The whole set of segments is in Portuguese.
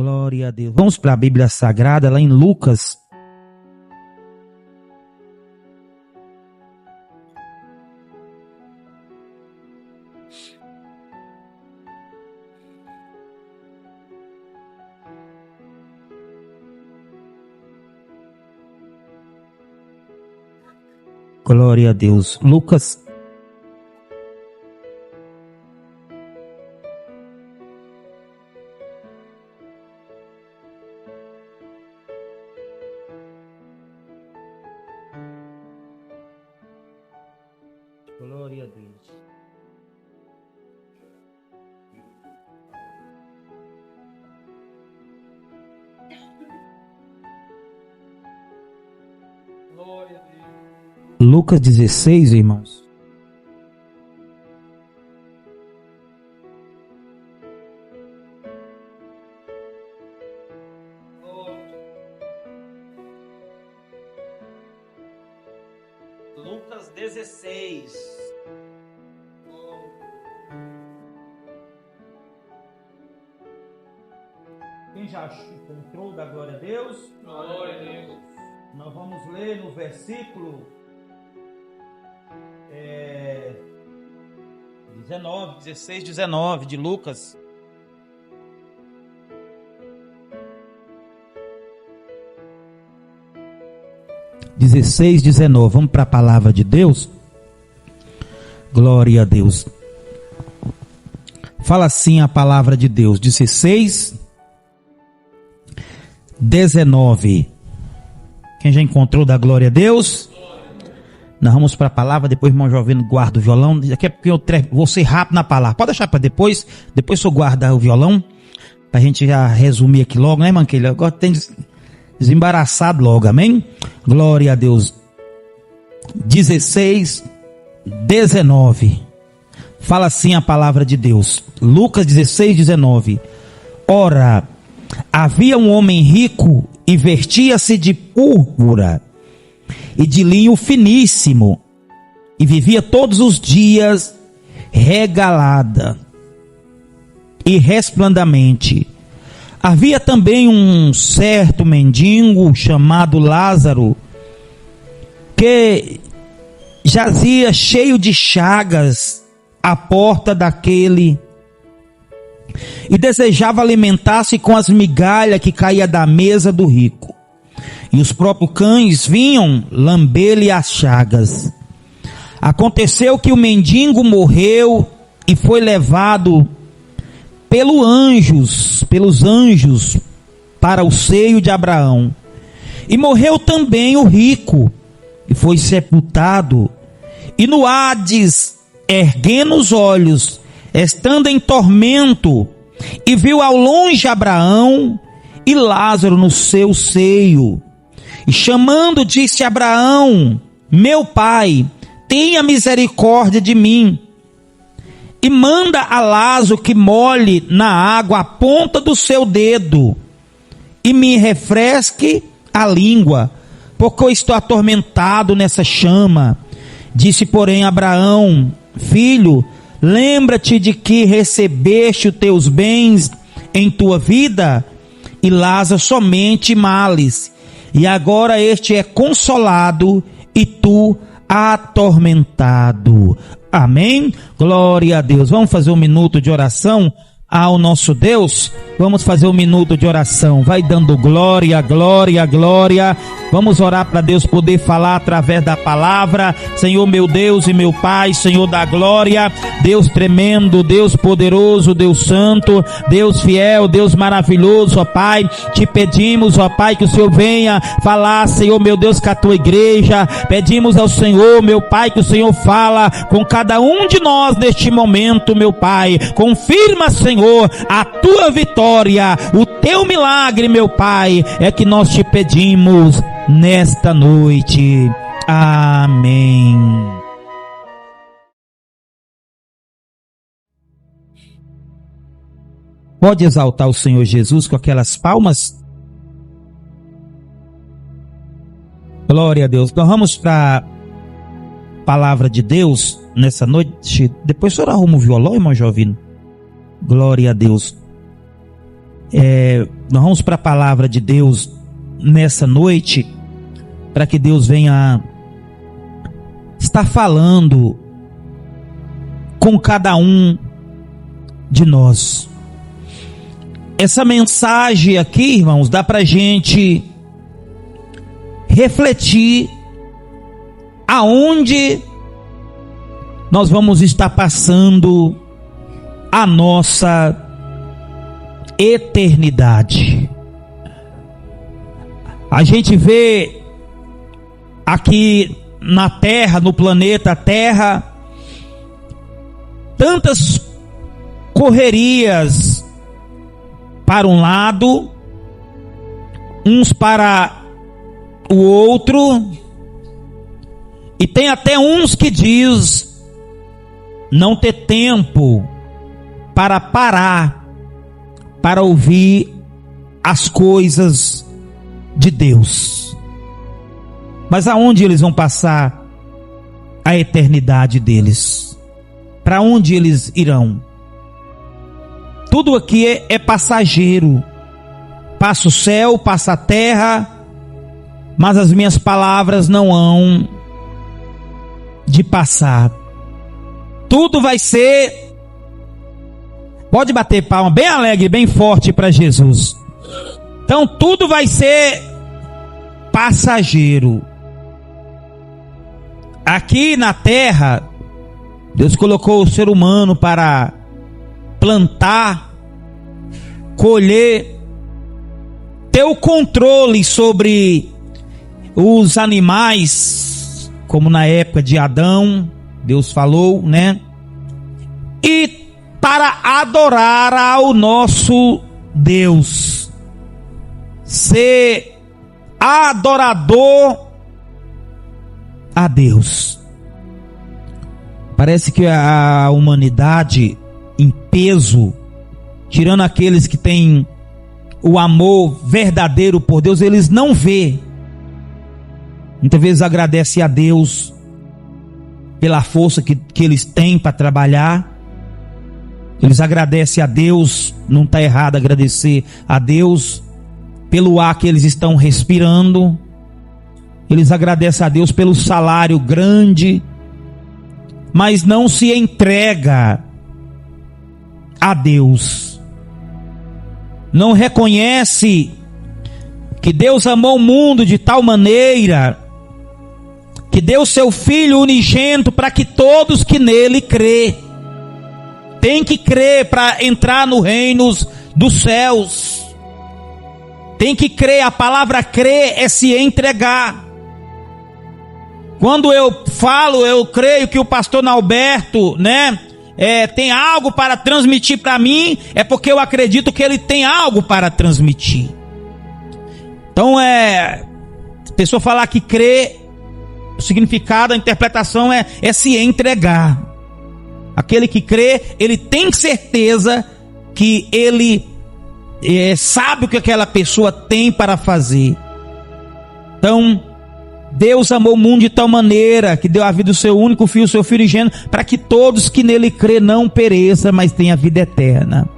Glória a Deus. Vamos para a Bíblia Sagrada, lá em Lucas. Glória a Deus. Lucas. Glória a Deus. Glória a Deus. Lucas 16, irmãos. Lucas 16. Quem já encontrou da glória a Deus? Glória a Deus. Nós vamos ler no versículo 19 de Lucas. Vamos para a palavra de Deus. Glória a Deus. Fala assim a palavra de Deus. 16, 19. Quem já encontrou da glória a Deus? Nós vamos para a palavra, depois o irmão Jovino guarda o violão. Daqui a pouco eu vou ser rápido na palavra. Pode deixar para depois o senhor guarda o violão, para a gente já resumir aqui logo, né, Manquilha? Agora tem desembaraçado logo, amém? Glória a Deus. 16, 19. Fala assim a palavra de Deus. Lucas 16, 19. Ora, havia um homem rico e vestia-se de púrpura e de linho finíssimo, e vivia todos os dias regalada e resplandamente. Havia também um certo mendigo chamado Lázaro, que jazia cheio de chagas à porta daquele, e desejava alimentar-se com as migalhas que caía da mesa do rico. E os próprios cães vinham lamber-lhe as chagas. Aconteceu que o mendigo morreu e foi levado pelos anjos para o seio de Abraão. E morreu também o rico e foi sepultado. E no Hades, erguendo os olhos, estando em tormento, e viu ao longe Abraão e Lázaro no seu seio. E chamando, disse a Abraão: meu pai, tenha misericórdia de mim, e manda a Lázaro que molhe na água a ponta do seu dedo, e me refresque a língua, porque eu estou atormentado nessa chama. Disse, porém, Abraão: filho, lembra-te de que recebeste os teus bens em tua vida, e Lázaro somente males, e agora este é consolado e tu atormentado. Amém? Glória a Deus. Vamos fazer um minuto de oração ao nosso Deus. Vamos fazer um minuto de oração. Vai dando glória, glória, glória. Vamos orar para Deus poder falar através da palavra. Senhor meu Deus e meu Pai, Senhor da glória, Deus tremendo, Deus poderoso, Deus santo, Deus fiel, Deus maravilhoso, ó Pai, te pedimos, ó Pai, que o Senhor venha falar, Senhor meu Deus, com a tua igreja. Pedimos ao Senhor, meu Pai, que o Senhor fala com cada um de nós neste momento, meu Pai. Confirma, Senhor, a tua vitória, o teu milagre, meu Pai, é que nós te pedimos nesta noite. Amém. Pode exaltar o Senhor Jesus com aquelas palmas? Glória a Deus. Nós vamos para a palavra de Deus nessa noite. Depois o senhor arruma o violão, irmão Jovino. Glória a Deus. Nós vamos para a palavra de Deus nessa noite, para que Deus venha estar falando com cada um de nós. Essa mensagem aqui, irmãos, dá para a gente refletir aonde nós vamos estar passando a nossa eternidade. A gente vê aqui na Terra, no planeta Terra, tantas correrias para um lado, uns para o outro, e tem até uns que diz não ter tempo para parar, para ouvir as coisas de Deus. Mas aonde eles vão passar a eternidade deles? Para onde eles irão? Tudo aqui é passageiro. Passa o céu, passa a terra, mas as minhas palavras não hão de passar. Tudo vai ser... Pode bater palma bem alegre, bem forte para Jesus. Então tudo vai ser passageiro. Aqui na terra, Deus colocou o ser humano para plantar, colher, ter o controle sobre os animais, como na época de Adão, Deus falou, né? E para adorar ao nosso Deus, ser adorador a Deus. Parece que a humanidade em peso, tirando aqueles que têm o amor verdadeiro por Deus, eles não vê. Muitas vezes agradece a Deus pela força que eles têm para trabalhar. Eles agradecem a Deus, não está errado agradecer a Deus pelo ar que eles estão respirando. Eles agradecem a Deus pelo salário grande, mas não se entrega a Deus. Não reconhece que Deus amou o mundo de tal maneira que deu seu Filho unigênito para que todos que nele crê. Tem que crer para entrar no reino dos céus. Tem que crer, a palavra crer é se entregar. Quando eu falo, eu creio que o pastor Norberto, né, tem algo para transmitir para mim, é porque eu acredito que ele tem algo para transmitir. Então a pessoa falar que crê, o significado, a interpretação é se entregar. Aquele que crê, ele tem certeza que ele sabe o que aquela pessoa tem para fazer. Então, Deus amou o mundo de tal maneira que deu a vida do seu único filho, o seu Filho unigênito, para que todos que nele crê não pereçam, mas tenham a vida eterna.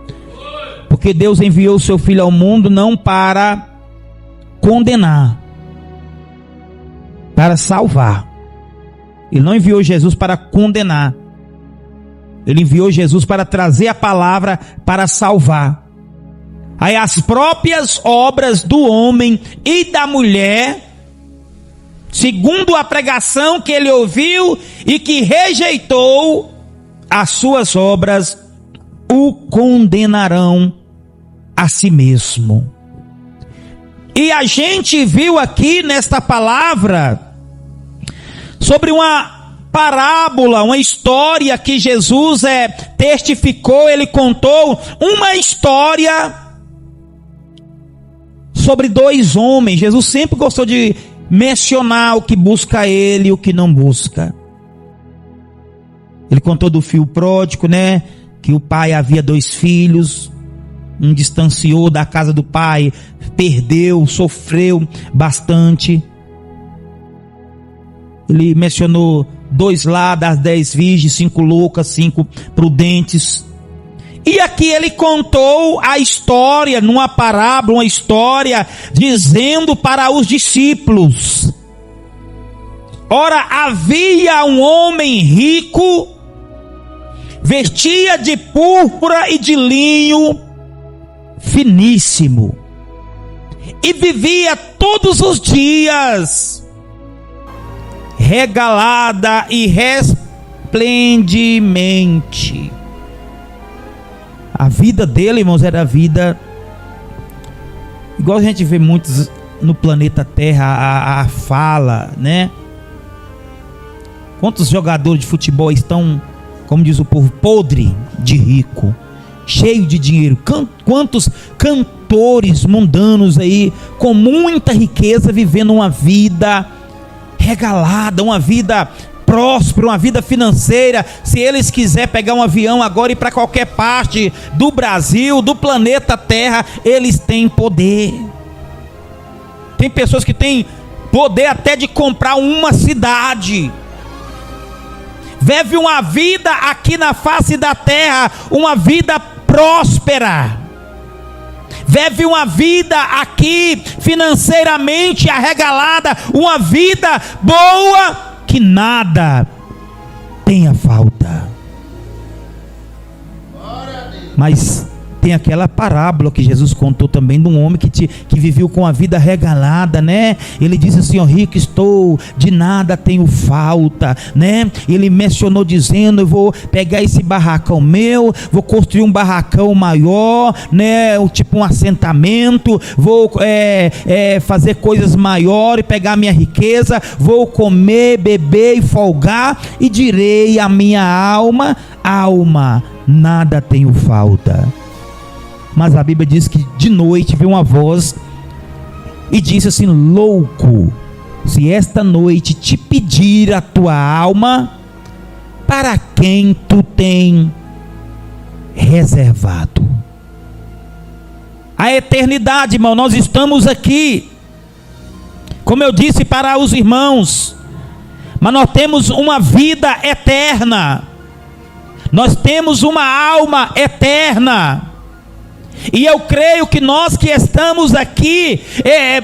Porque Deus enviou o seu Filho ao mundo não para condenar, para salvar. Ele não enviou Jesus para condenar. Ele enviou Jesus para trazer a palavra para salvar. Aí as próprias obras do homem e da mulher, segundo a pregação que ele ouviu e que rejeitou, as suas obras o condenarão a si mesmo. E a gente viu aqui nesta palavra sobre uma parábola, uma história que Jesus testificou, ele contou uma história sobre dois homens. Jesus sempre gostou de mencionar o que busca ele e o que não busca. Ele contou do filho pródigo, né? Que o pai havia 2 filhos, um distanciou da casa do pai, perdeu, sofreu bastante. Ele mencionou 2 lá das 10 virgens, 5 loucas, 5 prudentes. E aqui ele contou a história, numa parábola, uma história, dizendo para os discípulos: ora, havia um homem rico, vestia de púrpura e de linho finíssimo, e vivia todos os dias regalada e resplendente. A vida dele, irmãos, era a vida igual a gente vê muitos no planeta Terra, a fala, né? Quantos jogadores de futebol estão, como diz o povo, podre de rico, cheio de dinheiro? Quantos cantores mundanos aí, com muita riqueza, vivendo uma vida regalada, uma vida próspera, uma vida financeira. Se eles quiserem pegar um avião agora e ir para qualquer parte do Brasil, do planeta Terra, eles têm poder. Tem pessoas que têm poder até de comprar uma cidade. Vive uma vida aqui na face da terra, uma vida próspera. Vive uma vida aqui financeiramente arregalada, uma vida boa, que nada tenha falta. Mas tem aquela parábola que Jesus contou também de um homem que viveu com a vida regalada, né? Ele disse assim: ó, rico estou, de nada tenho falta, né? Ele mencionou dizendo: eu vou pegar esse barracão meu, vou construir um barracão maior, né? Tipo um assentamento, vou fazer coisas maiores, pegar minha riqueza, vou comer, beber e folgar, e direi à minha alma: alma, nada tenho falta. Mas a Bíblia diz que de noite veio uma voz e disse assim: louco, se esta noite te pedir a tua alma, para quem tu tem reservado? A eternidade, irmão, nós estamos aqui, como eu disse para os irmãos, mas nós temos uma vida eterna, nós temos uma alma eterna. E eu creio que nós que estamos aqui,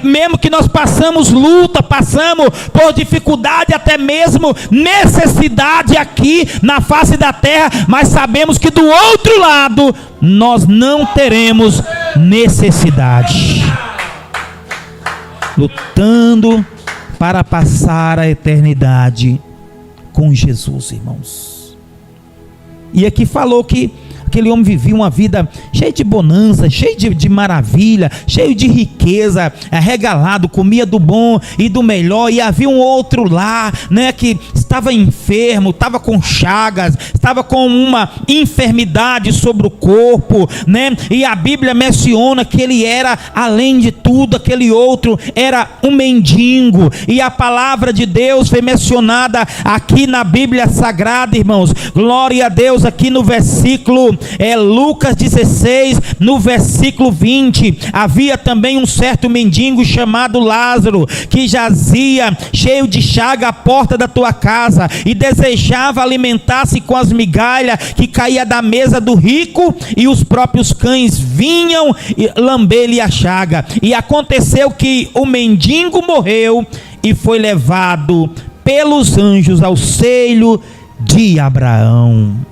mesmo que nós passamos luta, passamos por dificuldade, até mesmo necessidade aqui na face da terra, mas sabemos que do outro lado nós não teremos necessidade. Lutando para passar a eternidade com Jesus, irmãos. E aqui falou que aquele homem vivia uma vida cheia de bonança, cheia de maravilha, cheio de riqueza, regalado, comia do bom e do melhor. E havia um outro lá, né, que estava enfermo, estava com chagas, estava com uma enfermidade sobre o corpo, né? E a Bíblia menciona que ele era, além de tudo, aquele outro era um mendigo. E a palavra de Deus foi mencionada aqui na Bíblia Sagrada, irmãos. Glória a Deus, aqui no versículo Lucas 16, no versículo 20, havia também um certo mendigo chamado Lázaro, que jazia cheio de chaga à porta da tua casa, e desejava alimentar-se com as migalhas que caía da mesa do rico, e os próprios cães vinham lamber-lhe a chaga. E aconteceu que o mendigo morreu e foi levado pelos anjos ao seio de Abraão.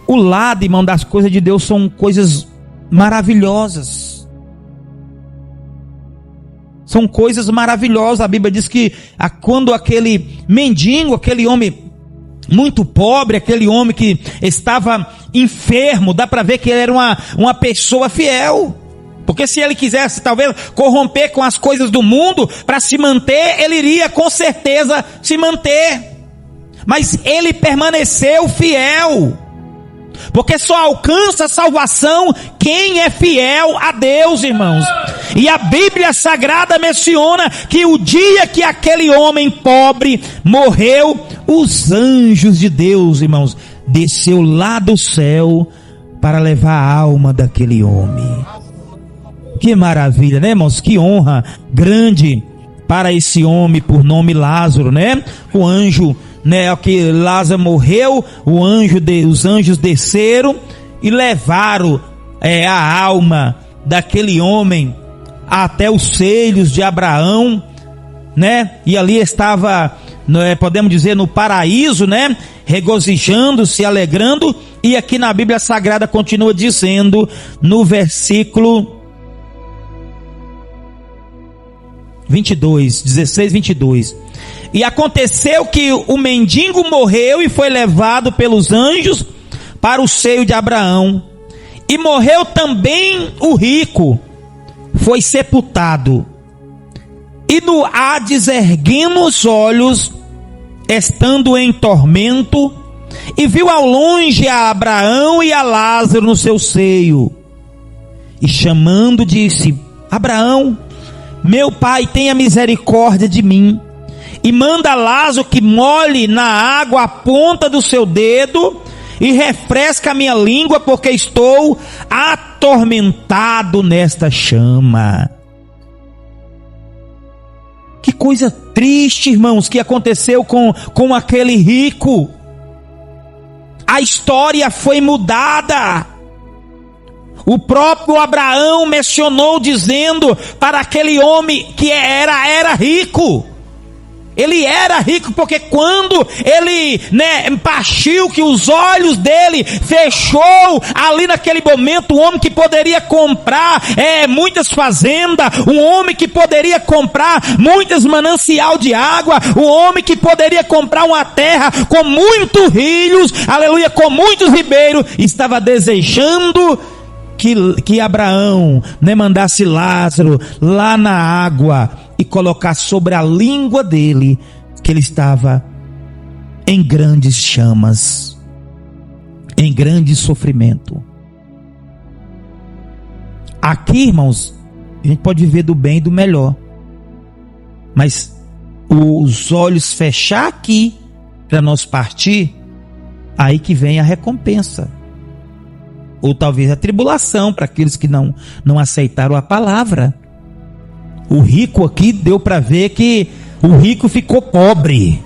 O lado, irmão, das coisas de Deus são coisas maravilhosas. São coisas maravilhosas. A Bíblia diz que quando aquele mendigo, aquele homem muito pobre, aquele homem que estava enfermo, dá para ver que ele era uma pessoa fiel. Porque se ele quisesse talvez corromper com as coisas do mundo para se manter, ele iria com certeza se manter. Mas ele permaneceu fiel. Porque só alcança a salvação quem é fiel a Deus, irmãos. E a Bíblia Sagrada menciona que o dia que aquele homem pobre morreu, os anjos de Deus, irmãos, desceu lá do céu para levar a alma daquele homem. Que maravilha, né, irmãos? Que honra grande para esse homem por nome Lázaro, né? O anjo né, que Lázaro morreu, os anjos desceram e levaram a alma daquele homem até os seios de Abraão, né? E ali estava, podemos dizer, no paraíso, né? Regozijando-se, alegrando. E aqui na Bíblia Sagrada continua dizendo, no versículo 16, 22. E aconteceu que o mendigo morreu e foi levado pelos anjos para o seio de Abraão. E morreu também o rico, foi sepultado. E no Hades, erguendo os olhos, estando em tormento, e viu ao longe a Abraão e a Lázaro no seu seio. E chamando, disse: Abraão, meu pai, tenha misericórdia de mim, e manda Lázaro que molhe na água a ponta do seu dedo, e refresca a minha língua, porque estou atormentado nesta chama. Que coisa triste, irmãos, que aconteceu com aquele rico. A história foi mudada. O próprio Abraão mencionou, dizendo para aquele homem que era rico. Ele era rico porque quando ele, partiu, que os olhos dele fechou ali naquele momento, um homem que poderia comprar muitas fazendas, um homem que poderia comprar muitas manancial de água, um homem que poderia comprar uma terra com muitos rios, aleluia, com muitos ribeiros, estava desejando que Abraão mandasse Lázaro lá na água e colocar sobre a língua dele que ele estava em grandes chamas, em grande sofrimento. Aqui, irmãos, a gente pode viver do bem e do melhor, mas os olhos fechar aqui para nós partir, aí que vem a recompensa, ou talvez a tribulação para aqueles que não aceitaram a palavra. O rico aqui deu para ver que o rico ficou pobre.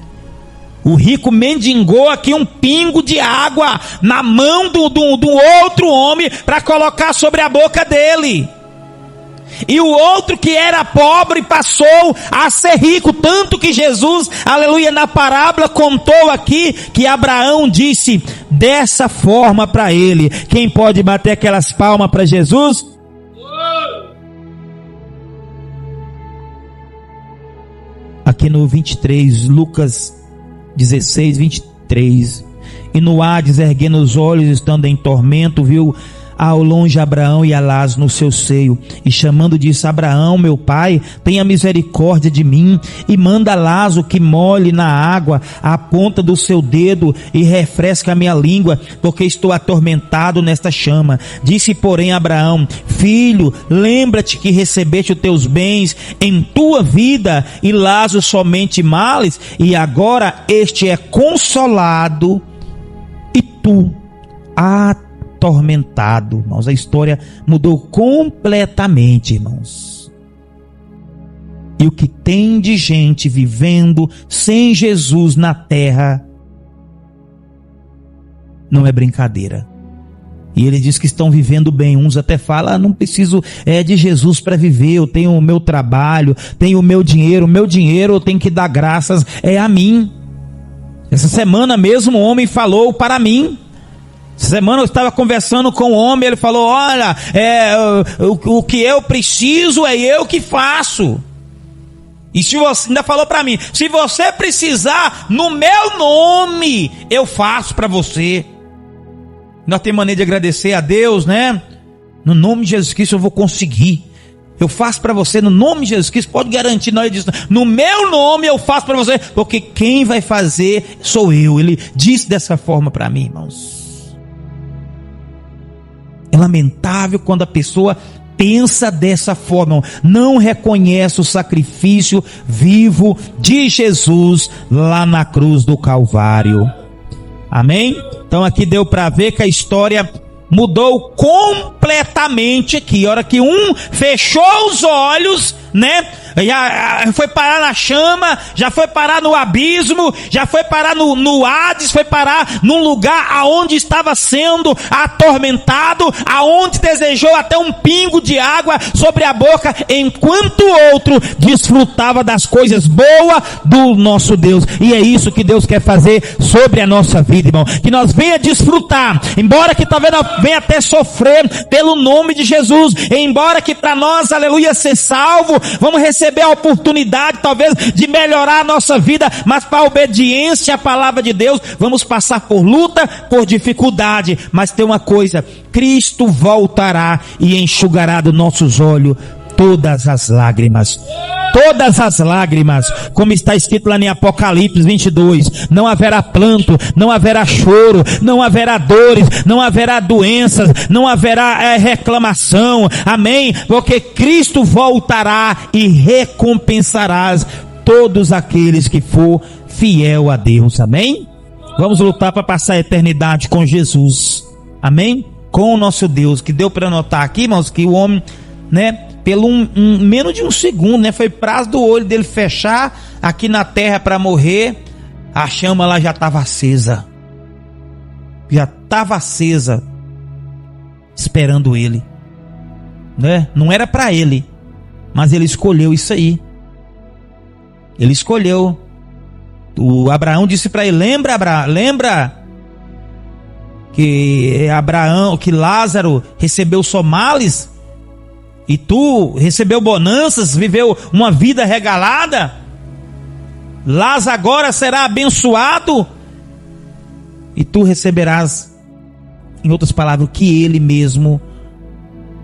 O rico mendigou aqui um pingo de água na mão do outro homem para colocar sobre a boca dele. E o outro que era pobre passou a ser rico, tanto que Jesus, aleluia, na parábola contou aqui que Abraão disse dessa forma para ele. Quem pode bater aquelas palmas para Jesus? Aqui no 23, Lucas 16, 23. E no Hades, erguendo os olhos, estando em tormento, viu ao longe Abraão e a Lázaro no seu seio, e chamando disse: Abraão, meu pai, tenha misericórdia de mim, e manda Lázaro que molhe na água a ponta do seu dedo, e refresca a minha língua, porque estou atormentado nesta chama. Disse, porém, Abraão: filho, lembra-te que recebeste os teus bens em tua vida, e Lázaro somente males, e agora este é consolado, e tu atormentado. Irmãos, a história mudou completamente, irmãos. E o que tem de gente vivendo sem Jesus na terra não é brincadeira. E ele diz que estão vivendo bem. Uns até falam: não preciso de Jesus para viver, eu tenho o meu trabalho, tenho o meu dinheiro eu tenho que dar graças a mim. Essa semana mesmo um homem falou para mim. Essa semana eu estava conversando com um homem, ele falou: olha, o que eu preciso é eu que faço. E se você, ainda falou para mim, se você precisar no meu nome, eu faço para você. Nós temos maneira de agradecer a Deus, né? No nome de Jesus Cristo eu vou conseguir. Eu faço para você no nome de Jesus Cristo, pode garantir. Não, ele diz: no meu nome eu faço para você, porque quem vai fazer sou eu. Ele disse dessa forma para mim, irmãos. É lamentável quando a pessoa pensa dessa forma, não reconhece o sacrifício vivo de Jesus lá na cruz do Calvário. Amém? Então aqui deu para ver que a história mudou completamente completamente aqui. A hora que um fechou os olhos, né? Já foi parar na chama, já foi parar no abismo, já foi parar no Hades, foi parar num lugar aonde estava sendo atormentado, aonde desejou até um pingo de água sobre a boca, enquanto o outro desfrutava das coisas boas do nosso Deus. E é isso que Deus quer fazer sobre a nossa vida, irmão, que nós venha desfrutar, embora que talvez nós venha até sofrer pelo nome de Jesus, embora que para nós, aleluia, ser salvo, vamos receber a oportunidade talvez de melhorar a nossa vida, mas para a obediência à palavra de Deus, vamos passar por luta, por dificuldade, mas tem uma coisa: Cristo voltará e enxugará dos nossos olhos todas as lágrimas. Todas as lágrimas, como está escrito lá em Apocalipse 22, não haverá pranto, não haverá choro, não haverá dores, não haverá doenças, não haverá reclamação, amém? Porque Cristo voltará e recompensará todos aqueles que for fiel a Deus, amém? Vamos lutar para passar a eternidade com Jesus, amém? Com o nosso Deus, que deu para notar aqui, irmãos, que o homem, né, pelo menos de um segundo, né, foi prazo do olho dele fechar aqui na terra para morrer, a chama lá já estava acesa, esperando ele, né? Não era para ele, mas ele escolheu isso aí. Ele escolheu. O Abraão disse para ele: lembra que Lázaro recebeu só males e tu recebeu bonanças, viveu uma vida regalada? Lázaro agora será abençoado e tu receberás, em outras palavras, o que ele mesmo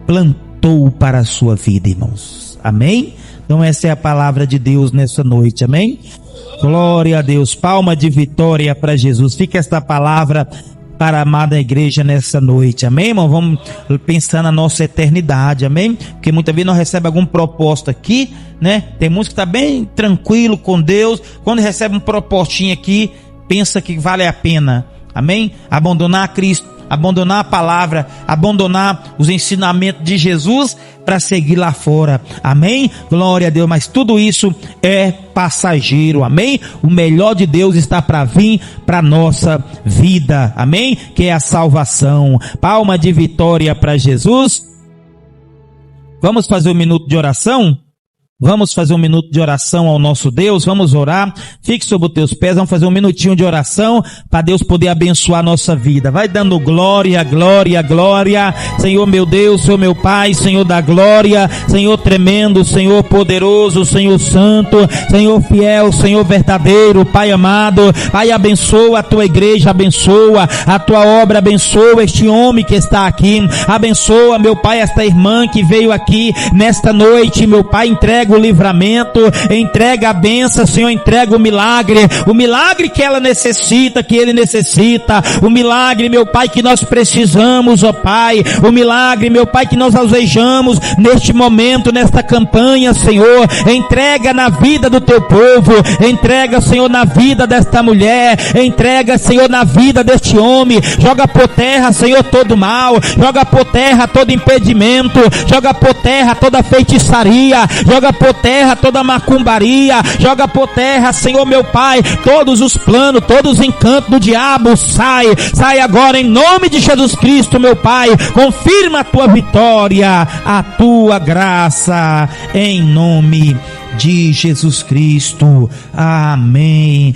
plantou para a sua vida, irmãos. Amém? Então essa é a palavra de Deus nessa noite, amém? Glória a Deus, palma de vitória para Jesus. Fica esta palavra para a amada igreja nessa noite, amém, irmão? Vamos pensar na nossa eternidade, amém? Porque muitas vezes nós recebemos algum propósito aqui, né? Tem muitos que está bem tranquilo com Deus, quando recebe um propostinho aqui, pensa que vale a pena, amém? Abandonar Cristo, abandonar a palavra, abandonar os ensinamentos de Jesus para seguir lá fora, amém? Glória a Deus, mas tudo isso é passageiro, amém? O melhor de Deus está para vir para nossa vida, amém? Que é a salvação. Palma de vitória para Jesus. Vamos fazer um minuto de oração? Vamos fazer um minuto de oração ao nosso Deus, vamos orar, fique sobre os teus pés, vamos fazer um minutinho de oração, para Deus poder abençoar a nossa vida. Vai dando glória, glória, glória, Senhor meu Deus, Senhor meu Pai, Senhor da glória, Senhor tremendo, Senhor poderoso, Senhor santo, Senhor fiel, Senhor verdadeiro, Pai amado, Pai, abençoa a tua igreja, abençoa a tua obra, abençoa este homem que está aqui, abençoa, meu Pai, esta irmã que veio aqui nesta noite, meu Pai, entrega o livramento, entrega a bênção, Senhor, entrega o milagre que ela necessita, que ele necessita, o milagre, meu Pai, que nós precisamos, ó Pai, o milagre, meu Pai, que nós almejamos neste momento, nesta campanha, Senhor, entrega na vida do teu povo, entrega, Senhor, na vida desta mulher, entrega, Senhor, na vida deste homem, joga por terra, Senhor, todo mal, joga por terra todo impedimento, joga por terra toda feitiçaria, joga por terra toda macumbaria, joga por terra, Senhor meu Pai, todos os planos, todos os encantos do diabo, sai agora em nome de Jesus Cristo, meu Pai, confirma a tua vitória, a tua graça, em nome de Jesus Cristo, amém.